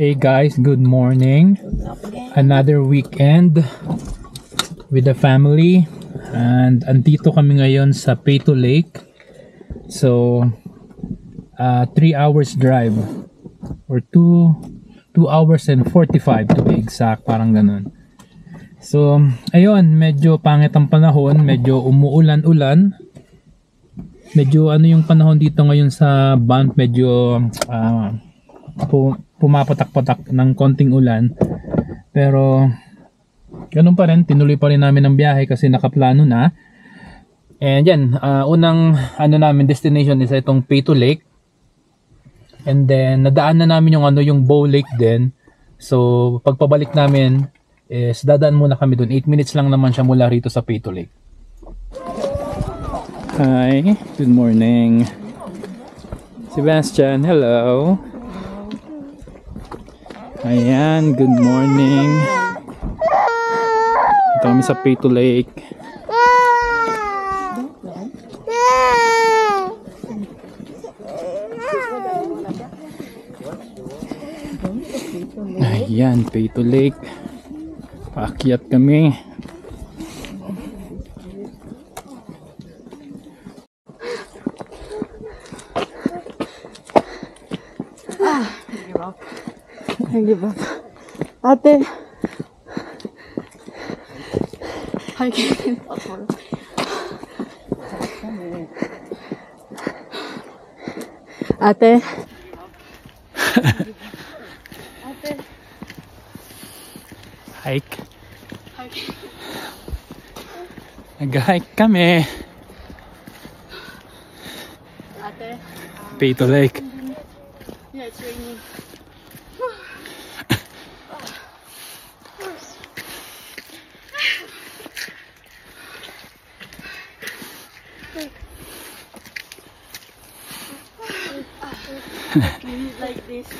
Hey guys, good morning. Another weekend with the family. And andito kami ngayon sa Peyto Lake. So, 3 hours drive. Or 2 hours and 45 to be exact. Parang ganun. So, ayun, medyo pangit ang panahon. Medyo umuulan-ulan. Medyo ano yung panahon dito ngayon sa Banff, medyo pumapatak-patak ng konting ulan. Pero ganun pa rin, tinuloy pa rin namin ang biyahe kasi nakaplano na. And yan, unang namin destination is itong Peyto Lake. And then nadaan na namin yung Bow Lake din. So pagpabalik namin is dadaan muna kami dun. 8 minutes lang naman siya mula rito sa Peyto Lake. Hi, good morning. Sebastian, hello. Ayan, good morning. Ito kami sa Peyto Lake. Ayan, Peyto Lake. Paakyat kami. I give up. Ate. I can't afford. Ate. Ate. Hike. Nag-hike kami. Ate. Peyto Lake. Yeah, it's raining. Like this.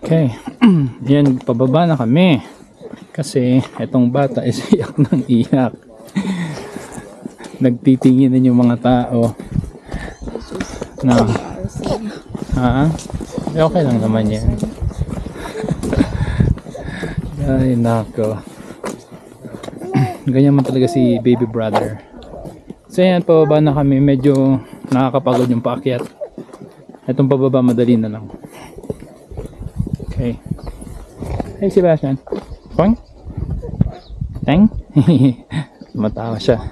Okay, yan, pababa na kami kasi itong bata is iyak ng iyak. Nagtitingin na yung mga tao na okay lang naman yan. Ay nako. Ganyan man talaga si baby brother. So yan, pababa na kami. Medyo nakakapagod yung paakyat. Itong pababa, madali na lang. Okay. Hey Sebastian. Pang? Tang? Matawa siya.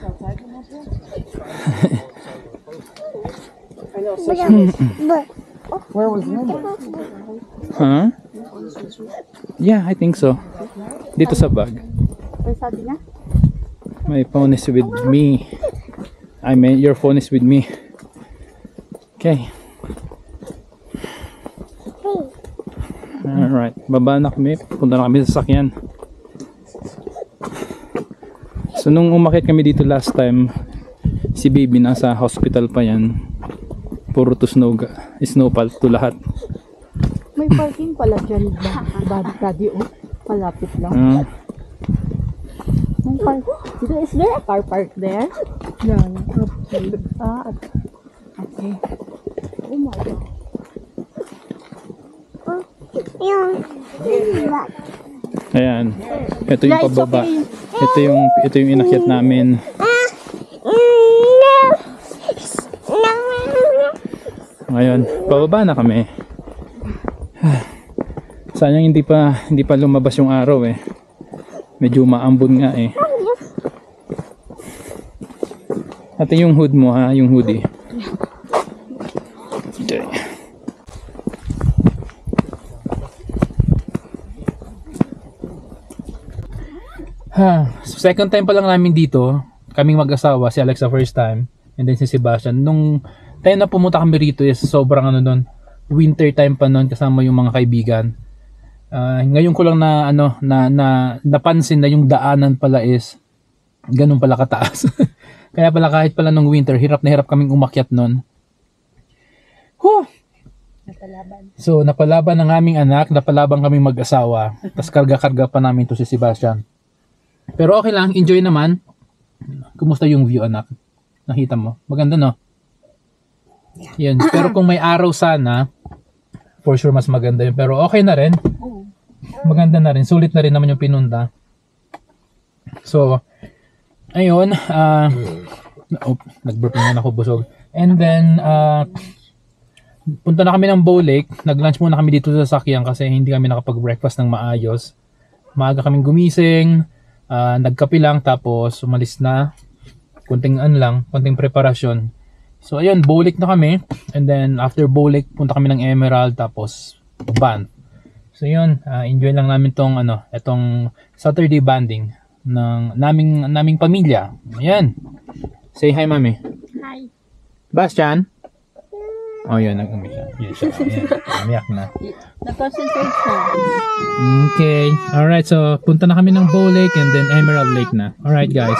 Where was Nemo? Huh? Yeah, I think so. Dito sa bag. Ano sabi niya? My phone is with me. I mean, your phone is with me. Okay. Alright. Baba na kami. Punta na kami sa sasakyan. So, nung umakit kami dito last time, si baby nasa hospital pa yan. Puro to snowpalt to lahat. May parking pala dyan ba? Daddy, oh. Malapit lang. May park. Is there a car park there? Yeah. Okay. Okay. Oh my God. Ayan. Ito yung pababa. Ito yung inakyat namin. Ngayon, pababa na kami. Sayang hindi pa lumabas yung araw eh. Medyo maambon nga eh. Ito yung hood mo ha, yung hoodie. Okay. So second time pa lang namin dito, kaming mag-asawa, si Alexa first time, and then si Sebastian. Nung time na pumunta kami rito is sobrang nun, winter time pa nun kasama yung mga kaibigan. Ngayon ko lang napansin na yung daanan pala is ganun pala kataas. Kaya pala kahit pala nung winter, hirap na hirap kaming umakyat nun. Napalaban. So napalaban ng aming anak, napalaban kaming mag-asawa. Tapos karga-karga pa namin to si Sebastian. Pero okay lang, enjoy naman. Kumusta yung view, anak? Nakita mo? Maganda, no? Yan. Pero kung may araw sana, for sure mas maganda yun. Pero okay na rin. Maganda na rin. Sulit na rin naman yung pinunta. So, ayun. Nag-burp naman ako, busog. And then, punta na kami ng Bow Lake. Nag-lunch muna kami dito sa sasakyan kasi hindi kami nakapag-breakfast ng maayos. Maaga kaming gumising. Nagkape lang tapos umalis na. Kunting preparasyon. So ayun, Bow Lake na kami. And then after Bow Lake, punta kami ng Emerald tapos Banff. So yun, enjoy lang namin itong Saturday banding ng naming pamilya. Ayan. Say hi, Mami. Hi. Bastian? Oh, yun, nag-umiyak. Yun siya. Umiyak na. Na-concentrate siya. Okay. Alright, so punta na kami ng Bow Lake and then Emerald Lake na. Alright, guys.